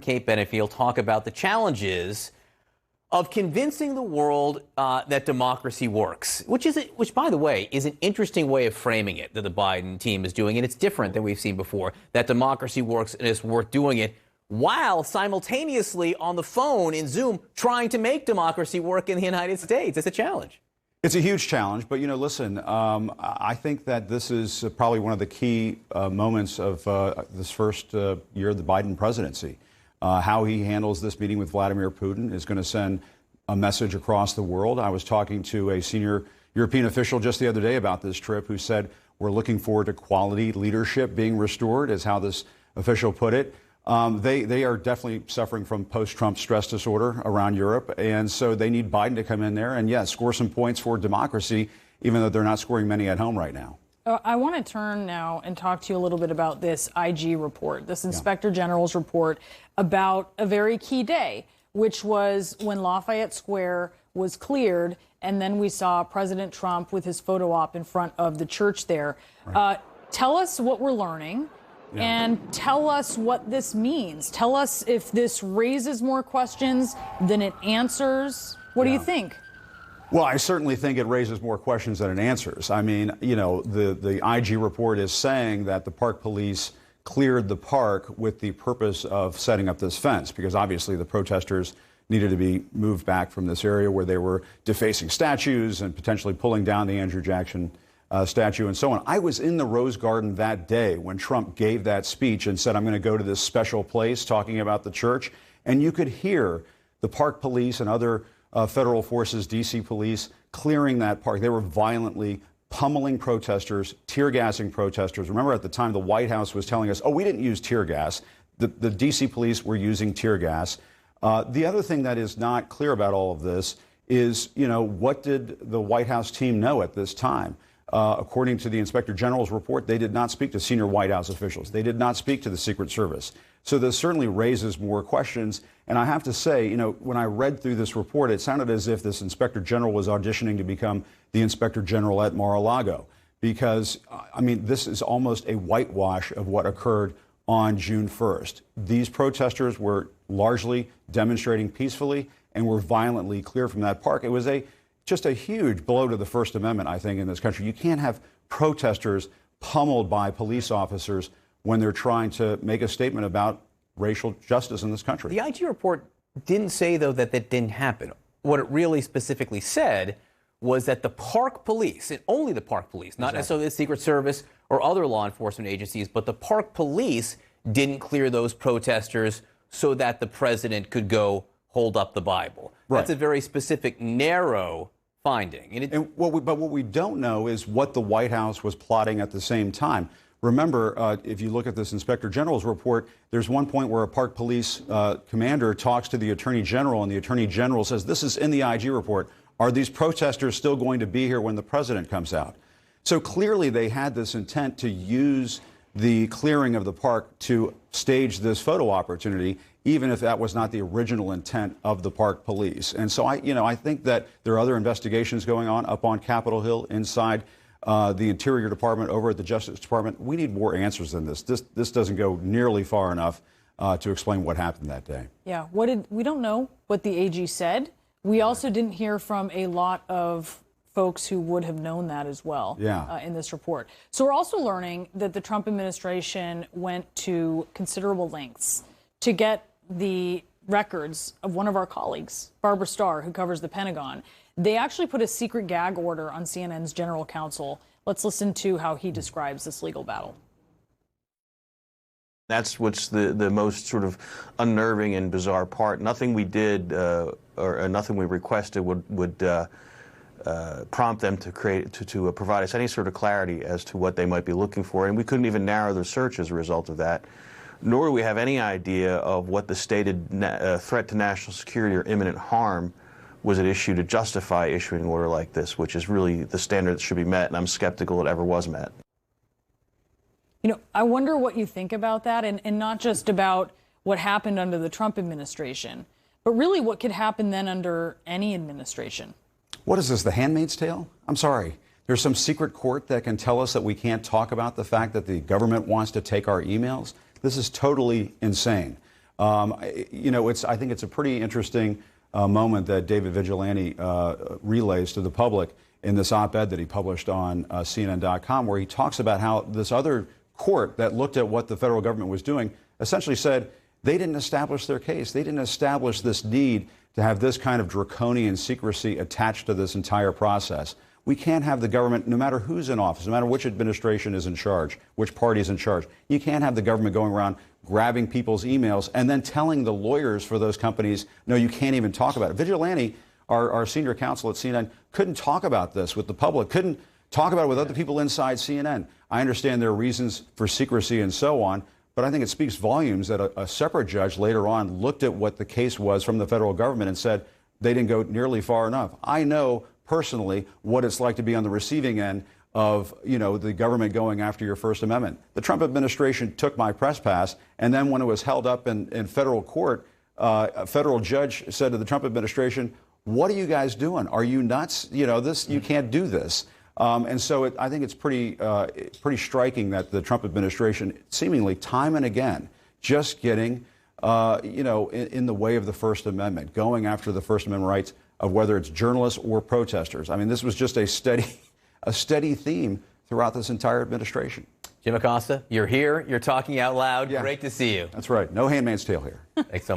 Kate Benefield talk about the challenges of convincing the world that democracy works, which, by the way, is an interesting way of framing it that the Biden team is doing, and it's different than we've seen before, that democracy works and it's worth doing it, while simultaneously on the phone in Zoom trying to make democracy work in the United States. It's a challenge. It's a huge challenge, but, listen, I think that this is probably one of the key moments of this first year of the Biden presidency. How he handles this meeting with Vladimir Putin is going to send a message across the world. I was talking to a senior European official just the other day about this trip who said, we're looking forward to quality leadership being restored, is how this official put it. They are definitely suffering from post-Trump stress disorder around Europe, and so they need Biden to come in there and, yes, score some points for democracy, even though they're not scoring many at home right now. I want to turn now and talk to you a little bit about this IG report, this Inspector General's report about a very key day, which was when Lafayette Square was cleared, and then we saw President Trump with his photo op in front of the church there. Right. Tell us what we're learning. Yeah. And tell us what this means. Tell us if this raises more questions than it answers. What do you think? Well, I certainly think it raises more questions than it answers. I mean, the IG report is saying that the park police cleared the park with the purpose of setting up this fence, because obviously the protesters needed to be moved back from this area where they were defacing statues and potentially pulling down the Andrew Jackson statue and so on. I was in the Rose Garden that day when Trump gave that speech and said, I'm going to go to this special place talking about the church. And you could hear the park police and other federal forces, D.C. police, clearing that park. They were violently pummeling protesters, tear gassing protesters. Remember, at the time, the White House was telling us, we didn't use tear gas. The D.C. police were using tear gas. The other thing that is not clear about all of this is, what did the White House team know at this time? According to the Inspector General's report, they did not speak to senior White House officials. They did not speak to the Secret Service. So this certainly raises more questions. And I have to say, when I read through this report, it sounded as if this Inspector General was auditioning to become the Inspector General at Mar-a-Lago. Because, this is almost a whitewash of what occurred on June 1st. These protesters were largely demonstrating peacefully and were violently cleared from that park. It was just a huge blow to the First Amendment, I think, in this country. You can't have protesters pummeled by police officers when they're trying to make a statement about racial justice in this country. The IG report didn't say, though, that that didn't happen. What it really specifically said was that the park police, and only the park police, not necessarily the Secret Service or other law enforcement agencies, but the park police didn't clear those protesters so that the president could go hold up the Bible. Right. That's a very specific, narrow finding. But what we don't know is what the White House was plotting at the same time. Remember, if you look at this Inspector General's report, there's one point where a park police commander talks to the Attorney General, and the Attorney General says, this is in the IG report, are these protesters still going to be here when the president comes out? So clearly they had this intent to use the clearing of the park to stage this photo opportunity, even if that was not the original intent of the park police. And so I think that there are other investigations going on up on Capitol Hill, inside the Interior Department, over at the Justice Department. We need more answers than this. This doesn't go nearly far enough to explain what happened that day. Yeah, we don't know what the AG said. We also didn't hear from a lot of folks who would have known that as well in this report. So we're also learning that the Trump administration went to considerable lengths to get the records of one of our colleagues, Barbara Starr, who covers the Pentagon. They actually put a secret gag order on CNN's general counsel. Let's listen to how he describes this legal battle. That's what's the most sort of unnerving and bizarre part. Nothing we did or nothing we requested would prompt them to provide us any sort of clarity as to what they might be looking for, and we couldn't even narrow their search as a result of that. Nor do we have any idea of what the stated threat to national security or imminent harm was at issue to justify issuing an order like this, which is really the standard that should be met, and I'm skeptical it ever was met. I wonder what you think about that, and not just about what happened under the Trump administration, but really what could happen then under any administration. What is this, The Handmaid's Tale? I'm sorry. There's some secret court that can tell us that we can't talk about the fact that the government wants to take our emails? This is totally insane. I think it's a pretty interesting moment that David Vigilante relays to the public in this op-ed that he published on CNN.com, where he talks about how this other court that looked at what the federal government was doing essentially said they didn't establish their case. They didn't establish this need to have this kind of draconian secrecy attached to this entire process. We can't have the government, no matter who's in office, no matter which administration is in charge, which party is in charge, you can't have the government going around grabbing people's emails and then telling the lawyers for those companies, no, you can't even talk about it. Vigilante, our senior counsel at CNN, couldn't talk about this with the public, couldn't talk about it with other people inside CNN. I understand there are reasons for secrecy and so on, but I think it speaks volumes that a separate judge later on looked at what the case was from the federal government and said they didn't go nearly far enough. I know personally what it's like to be on the receiving end of, the government going after your First Amendment. The Trump administration took my press pass, and then when it was held up in federal court, a federal judge said to the Trump administration, what are you guys doing? Are you nuts? You can't do this. And so I think it's pretty striking that the Trump administration, seemingly time and again, just getting, in the way of the First Amendment, going after the First Amendment rights of whether it's journalists or protesters. I mean, this was just a steady theme throughout this entire administration. Jim Acosta, you're here. You're talking out loud. Yeah. Great to see you. That's right. No handmaid's tale here. Thanks so much.